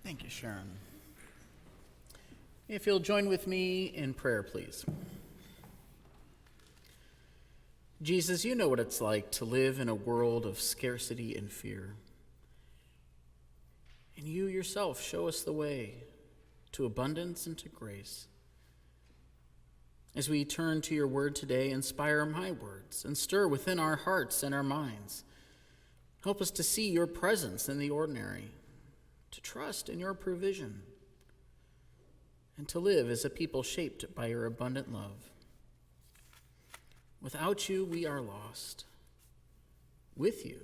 Thank you, Sharon. If you'll join with me in prayer, please. Jesus, you know what it's like to live in a world of scarcity and fear. And you yourself show us the way to abundance and to grace. As we turn to your word today, inspire my words and stir within our hearts and our minds. Help us to see your presence in the ordinary, to trust in your provision, and to live as a people shaped by your abundant love. Without you, we are lost. With you,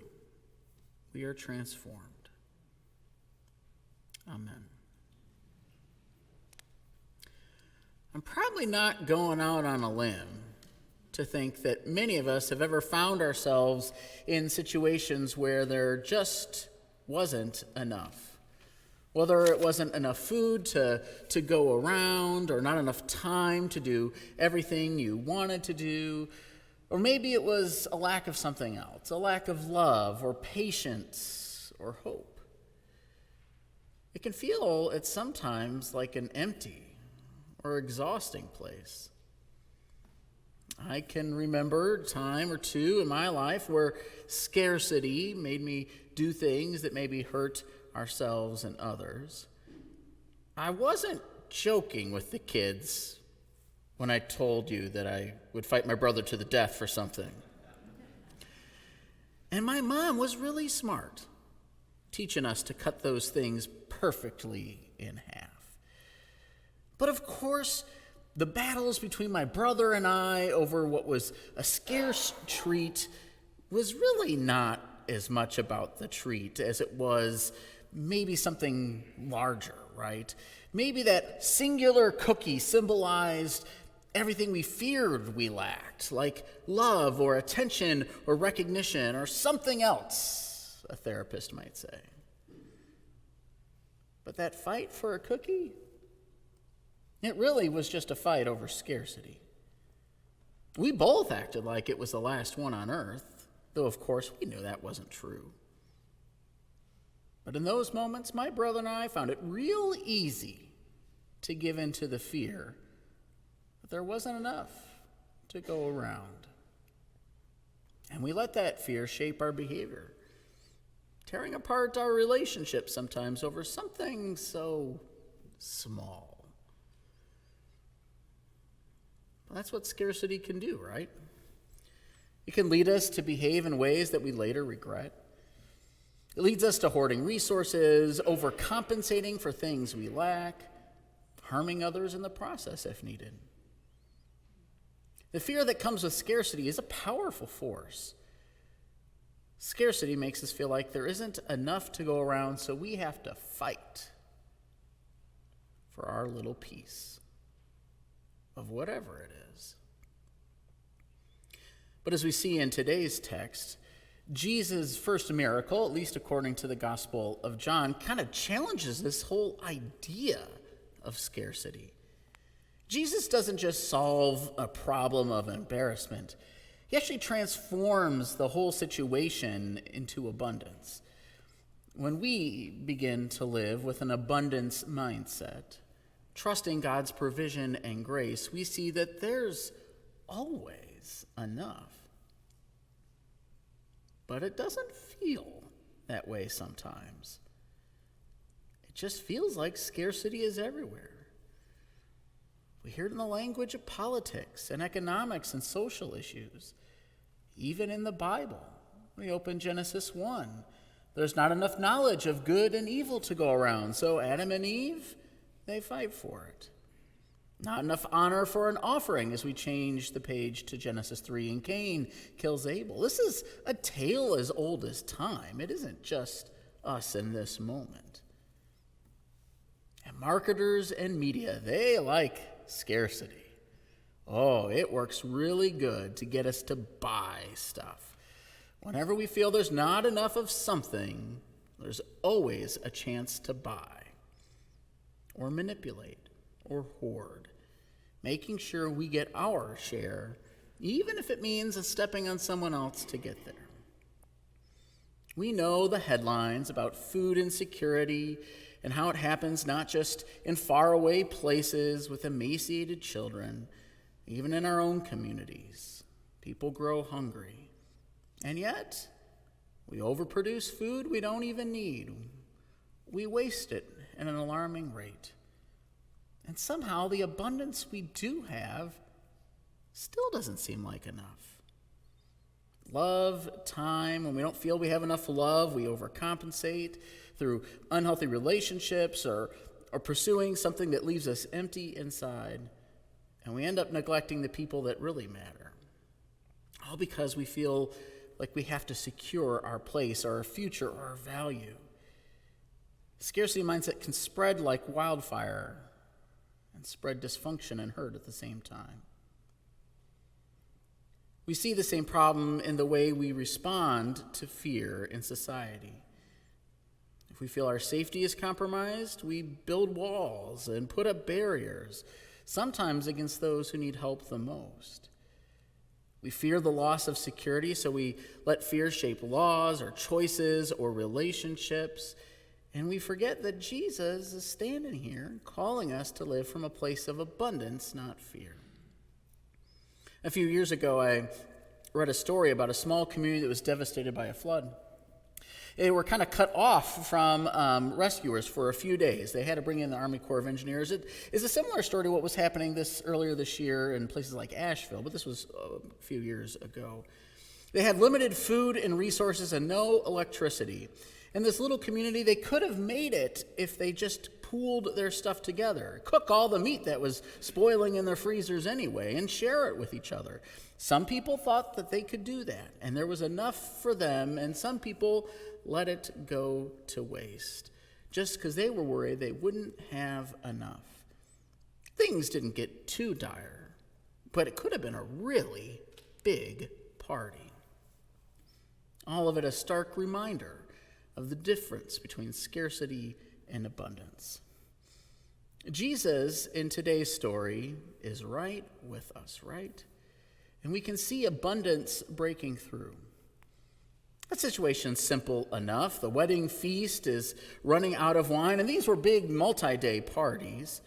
we are transformed. Amen. I'm probably not going out on a limb to think that many of us have ever found ourselves in situations where there just wasn't enough. Whether it wasn't enough food to go around, or not enough time to do everything you wanted to do, or maybe it was a lack of something else, a lack of love or patience or hope. It can feel at sometimes like an empty or exhausting place. I can remember a time or two in my life where scarcity made me do things that maybe hurt ourselves and others. I wasn't joking with the kids when I told you that I would fight my brother to the death for something. And my mom was really smart, teaching us to cut those things perfectly in half. But of course, the battles between my brother and I over what was a scarce treat was really not as much about the treat as it was maybe something larger, right? Maybe that singular cookie symbolized everything we feared we lacked, like love or attention or recognition or something else, a therapist might say. But that fight for a cookie, it really was just a fight over scarcity. We both acted like it was the last one on earth, though of course we knew that wasn't true. But in those moments, my brother and I found it real easy to give in to the fear that there wasn't enough to go around. And we let that fear shape our behavior, tearing apart our relationships sometimes over something so small. Well, that's what scarcity can do, right? It can lead us to behave in ways that we later regret. It leads us to hoarding resources, overcompensating for things we lack, harming others in the process if needed. The fear that comes with scarcity is a powerful force. Scarcity makes us feel like there isn't enough to go around, so we have to fight for our little piece of whatever it is. But as we see in today's text, Jesus' first miracle, at least according to the Gospel of John, kind of challenges this whole idea of scarcity. Jesus doesn't just solve a problem of embarrassment. He actually transforms the whole situation into abundance. When we begin to live with an abundance mindset, trusting God's provision and grace, we see that there's always enough. But it doesn't feel that way sometimes. It just feels like scarcity is everywhere. We hear it in the language of politics and economics and social issues. Even in the Bible, we open Genesis 1. There's not enough knowledge of good and evil to go around, so Adam and Eve, they fight for it. Not enough honor for an offering as we change the page to Genesis 3, and Cain kills Abel. This is a tale as old as time. It isn't just us in this moment. And marketers and media, they like scarcity. Oh, it works really good to get us to buy stuff. Whenever we feel there's not enough of something, there's always a chance to buy or manipulate or hoard, making sure we get our share, even if it means stepping on someone else to get there. We know the headlines about food insecurity and how it happens not just in faraway places with emaciated children, even in our own communities. People grow hungry, and yet we overproduce food we don't even need. We waste it at an alarming rate. And somehow the abundance we do have still doesn't seem like enough. Love, time, when we don't feel we have enough love, we overcompensate through unhealthy relationships or pursuing something that leaves us empty inside. And we end up neglecting the people that really matter. All because we feel like we have to secure our place, or our future, or our value. Scarcity mindset can spread like wildfire and spread dysfunction and hurt at the same time. We see the same problem in the way we respond to fear in society. If we feel our safety is compromised, we build walls and put up barriers, sometimes against those who need help the most. We fear the loss of security, so we let fear shape laws or choices or relationships, and we forget that Jesus is standing here calling us to live from a place of abundance, not fear. A few years ago, I read a story about a small community that was devastated by a flood. They were kind of cut off from rescuers for a few days. They had to bring in the Army Corps of Engineers. It is a similar story to what was happening earlier this year in places like Asheville, but this was a few years ago. They had limited food and resources and no electricity. In this little community, they could have made it if they just pooled their stuff together, cook all the meat that was spoiling in their freezers anyway, and share it with each other. Some people thought that they could do that, and there was enough for them, and some people let it go to waste, just because they were worried they wouldn't have enough. Things didn't get too dire, but it could have been a really big party. All of it a stark reminder of the difference between scarcity and abundance. Jesus, in today's story, is right with us, right? And we can see abundance breaking through. That situation's simple enough. The wedding feast is running out of wine, and these were big multi-day parties.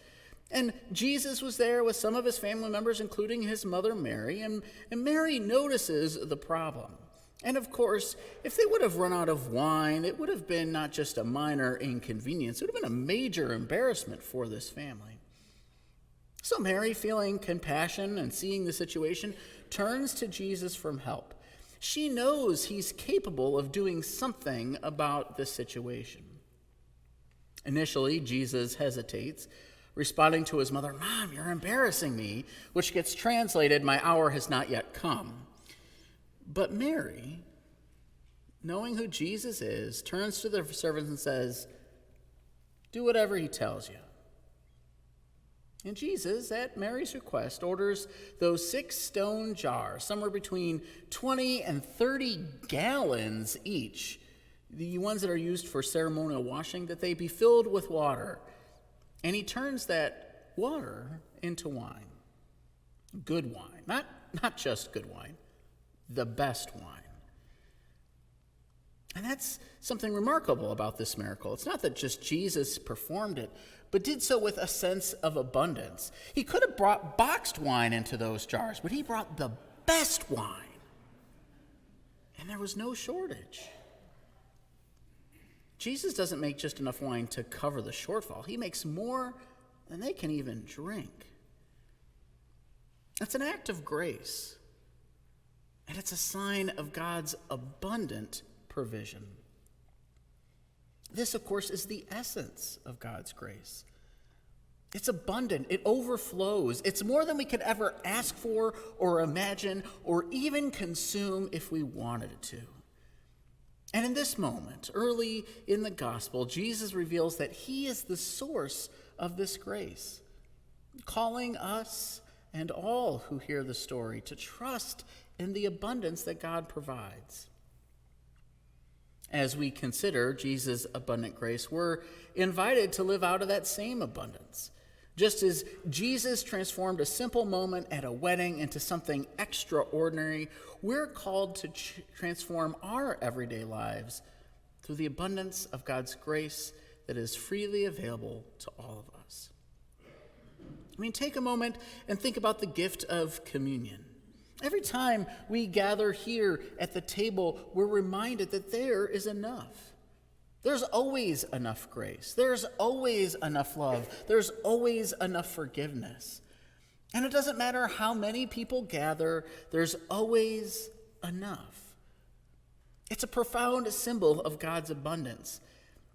And Jesus was there with some of his family members, including his mother Mary, and Mary notices the problem. And of course, if they would have run out of wine, it would have been not just a minor inconvenience, it would have been a major embarrassment for this family. So Mary, feeling compassion and seeing the situation, turns to Jesus for help. She knows he's capable of doing something about this situation. Initially, Jesus hesitates, responding to his mother, "Mom, you're embarrassing me," which gets translated, "My hour has not yet come." But Mary, knowing who Jesus is, turns to the servants and says, "Do whatever he tells you." And Jesus, at Mary's request, orders those 6 stone jars, somewhere between 20 and 30 gallons each, the ones that are used for ceremonial washing, that they be filled with water. And he turns that water into wine. Good wine. Not just good wine. The best wine. And that's something remarkable about this miracle. It's not that just Jesus performed it, but did so with a sense of abundance. He could have brought boxed wine into those jars, but he brought the best wine. And there was no shortage. Jesus doesn't make just enough wine to cover the shortfall. He makes more than they can even drink. It's an act of grace. And it's a sign of God's abundant provision. This, of course, is the essence of God's grace. It's abundant. It overflows. It's more than we could ever ask for or imagine or even consume if we wanted it to. And in this moment, early in the gospel, Jesus reveals that he is the source of this grace, calling us and all who hear the story to trust in the abundance that God provides. As we consider Jesus' abundant grace, we're invited to live out of that same abundance. Just as Jesus transformed a simple moment at a wedding into something extraordinary, we're called to transform our everyday lives through the abundance of God's grace that is freely available to all of us. I mean, take a moment and think about the gift of communion. Every time we gather here at the table, we're reminded that there is enough. There's always enough grace. There's always enough love. There's always enough forgiveness. And it doesn't matter how many people gather, there's always enough. It's a profound symbol of God's abundance,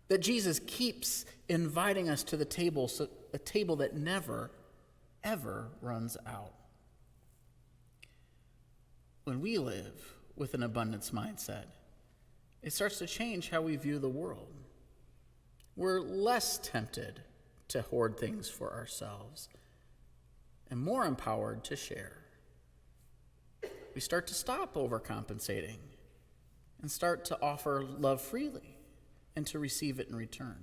that Jesus keeps inviting us to the table, so a table that never, ever runs out. When we live with an abundance mindset, it starts to change how we view the world. We're less tempted to hoard things for ourselves and more empowered to share. We start to stop overcompensating and start to offer love freely and to receive it in return.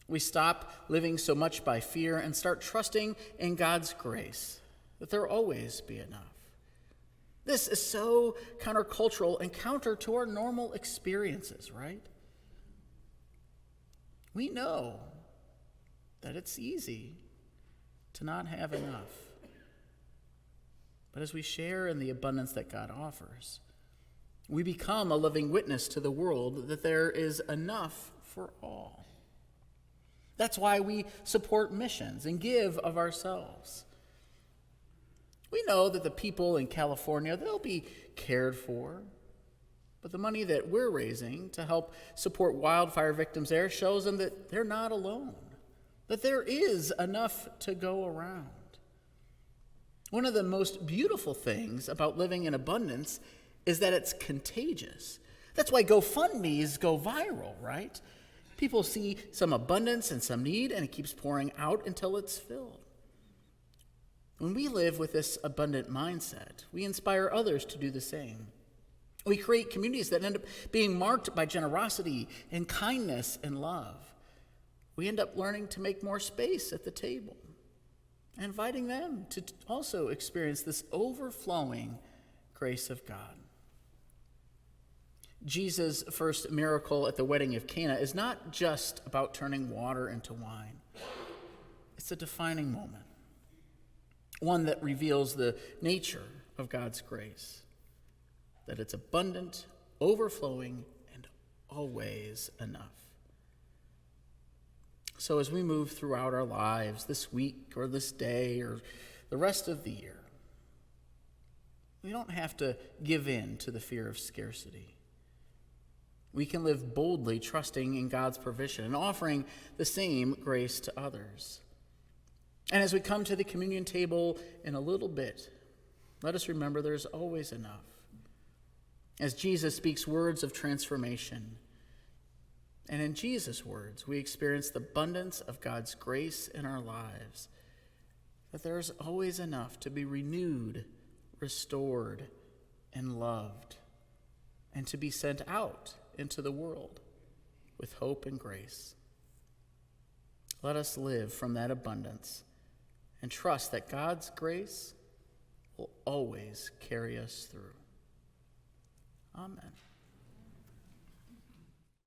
We stop living so much by fear and start trusting in God's grace, that there will always be enough. This is so countercultural and counter to our normal experiences, right? We know that it's easy to not have enough. But as we share in the abundance that God offers, we become a living witness to the world that there is enough for all. That's why we support missions and give of ourselves. We know that the people in California, they'll be cared for. But the money that we're raising to help support wildfire victims there shows them that they're not alone, that there is enough to go around. One of the most beautiful things about living in abundance is that it's contagious. That's why GoFundMes go viral, right? People see some abundance and some need, and it keeps pouring out until it's filled. When we live with this abundant mindset, we inspire others to do the same. We create communities that end up being marked by generosity and kindness and love. We end up learning to make more space at the table, inviting them to also experience this overflowing grace of God. Jesus' first miracle at the wedding of Cana is not just about turning water into wine. It's a defining moment, one that reveals the nature of God's grace, that it's abundant, overflowing, and always enough. So as we move throughout our lives this week or this day or the rest of the year, we don't have to give in to the fear of scarcity. We can live boldly, trusting in God's provision and offering the same grace to others. And as we come to the communion table in a little bit, let us remember there's always enough. As Jesus speaks words of transformation, and in Jesus' words, we experience the abundance of God's grace in our lives, that there's always enough to be renewed, restored, and loved, and to be sent out into the world with hope and grace. Let us live from that abundance and trust that God's grace will always carry us through. Amen.